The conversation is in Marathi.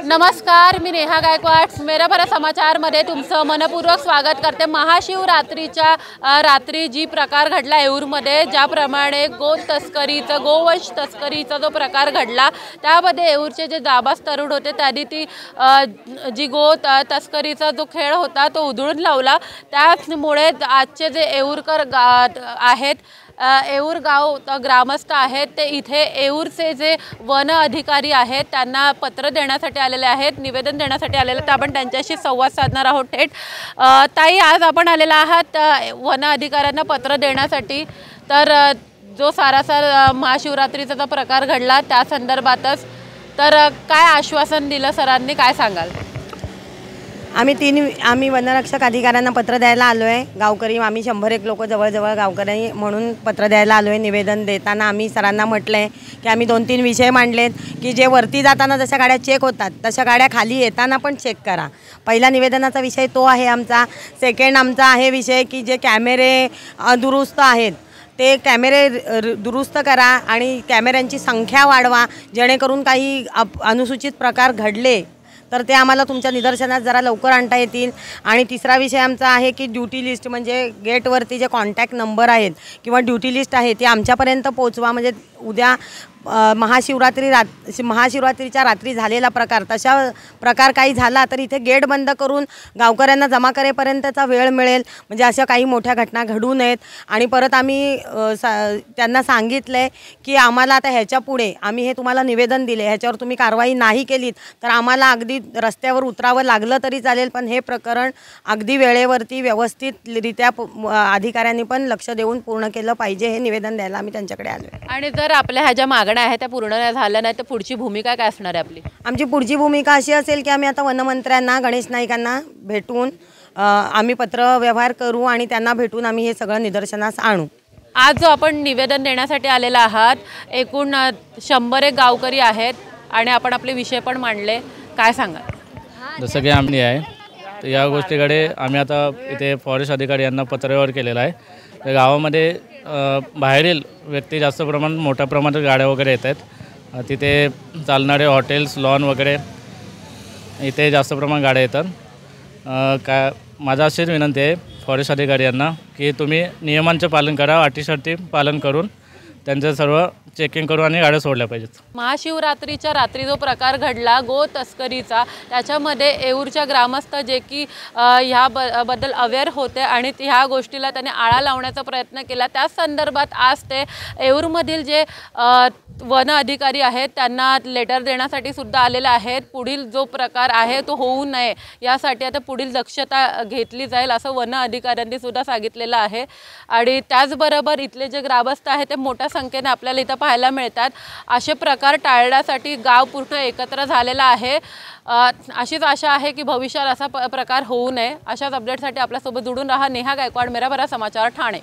नमस्कार, मी नेहा गायकवाड मेरा भरा समाचारमध्ये तुमचं मनपूर्वक स्वागत करते। महाशिवरात्रीच्या रात्री जी प्रकार घडला येऊरमध्ये, ज्याप्रमाणे गोवंश तस्करीचा जो प्रकार घडला, त्यामध्ये येऊरचे जे जाबाज तरुण होते त्यांनी ती जी तस्करीचा जो खेळ होता तो उधळून लावला। त्यामुळे आजचे जे येऊरकर आहेत, येऊर गाव ग्रामस्थ आहेत, ते इथे येऊरचे जे वन अधिकारी आहेत त्यांना पत्र देण्यासाठी आलेले आहेत, निवेदन देण्यासाठी आलेले आहेत। आपण त्यांच्याशी संवाद साधणार आहोत थेट। ताई, आज आपण आलेला आहात वन अधिकाऱ्यांना पत्र देण्यासाठी, तर जो सारासार महाशिवरात्रीचा जो प्रकार घडला त्या संदर्भातच, तर काय आश्वासन दिलं सरांनी, काय सांगाल? आम्ही वनरक्षक अधिकाऱ्यांना पत्र द्यायला आलो आहे। गावकरी आम्ही 100 लोक जवळ गावकरी म्हणून पत्र द्यायला आलो आहे। निवेदन देताना आम्ही सरांना म्हटलं आहे की आम्ही 2-3 विषय मांडलेत की जे वरती जाताना जशा गाड्या चेक होतात तशा गाड्या खाली येताना पण चेक करा। पहिला निवेदनाचा विषय तो आहे आमचा। सेकंड आमचा आहे विषय की जे कॅमेरे दुरुस्त आहेत ते कॅमेरे दुरुस्त करा आणि कॅमेऱ्यांची संख्या वाढवा, जेणेकरून काही अनुसूचित प्रकार घडले तर ते आम्हाला तुमच्या निदर्शनात जरा लवकर आणता येतील। आणि तिसरा विषय आमचा आहे की ड्यूटी लिस्ट, म्हणजे गेटवरती जे कॉन्टॅक्ट नंबर आहेत किंवा ड्यूटी लिस्ट आहे ती आमच्यापर्यंत पोहोचवा। म्हणजे उद्या महाशिवरात्रीच्या रात्री झालेला प्रकार, तशा प्रकार काही झाला तर इथे गेट बंद करून गावकऱ्यांना जमा करेपर्यंतचा वेळ मिळेल, म्हणजे अशा काही मोठ्या घटना घडू नयेत। आणि परत आम्ही त्यांना सांगितलं आहे की आम्हाला आता ह्याच्या पुढे आम्ही हे तुम्हाला निवेदन दिले, ह्याच्यावर तुम्ही कारवाई नाही केलीत तर आम्हाला अगदी रस्त्यावर उतरावं लागलं तरी चालेल, पण हे प्रकरण अगदी वेळेवरती व्यवस्थितरित्या अधिकाऱ्यांनी पण लक्ष देऊन पूर्ण केलं पाहिजे, हे निवेदन द्यायला आम्ही त्यांच्याकडे आलो आहे। आणि जर आपल्या ह्या ज्या मागण्या आहेत त्या पूर्ण झाल्या नाही तर पुढची भूमिका काय असणार आहे आपली? आमची पुढची भूमिका अशी असेल की आम्ही आता वनमंत्र्यांना, गणेश नाईकांना भेटून आम्ही पत्र व्यवहार करू आणि त्यांना भेटून आम्ही हे सगळं निदर्शनास आणू। आज जो आपण निवेदन देण्यासाठी आलेला आहात, एकूण 100 गावकरी आहेत आणि आपण आपले विषय पण मांडले, काय सांगा? जसं की आम्ही आहे तर या गोष्टीकडे आम्ही आता इथे फॉरेस्ट अधिकारी यांना पत्र व्यवहार केलेला आहे। तर गावामध्ये बाहेरील व्यक्ती जास्त प्रमाणात, मोठ्या प्रमाणात गाड्या वगैरे येत आहेत, तिथे चालणारे हॉटेल्स, लॉन वगैरे इथे जास्त प्रमाणात गाड्या येतात। माझा अशीच विनंती आहे फॉरेस्ट अधिकारी यांना की तुम्ही नियमांचे पालन करा, अटीशर्ती पालन करून त्यांचं सर्व चेकिंग करू आणि गाड्या सोडल्या पाहिजेत। महाशिवरात्रीच्या रात्री जो प्रकार घडला तस्करीचा, त्याच्यामध्ये येऊरच्या ग्रामस्थ जे की ह्याबद्दल अवेअर होते आणि ह्या गोष्टीला त्याने आळा लावण्याचा प्रयत्न केला। त्या संदर्भात आज ते येऊरमधील जे वन अधिकारी आहेत त्यांना लेटर देण्यासाठी सुद्धा आलेले आहेत। पुढील जो प्रकार आहे तो होऊ नये यासाठी आता पुढील दक्षता घेतली जाईल असं वन अधिकाऱ्यांनी सुद्धा सांगितलेलं आहे। आणि त्याचबरोबर इथले जे ग्रामस्थ आहेत ते मोठ्या संख्येने आपल्याला इथं पाहायला मिळतात। असे प्रकार टाळण्यासाठी गाव पूर्ण एकत्र झालेला आहे। अशीच आशा आहे की भविष्यात असा प्रकार होऊ नये। अशाच अपडेटसाठी आपल्यासोबत जोडून राहा। नेहा गायकवाड, मेरा भरा समाचार, ठाणे।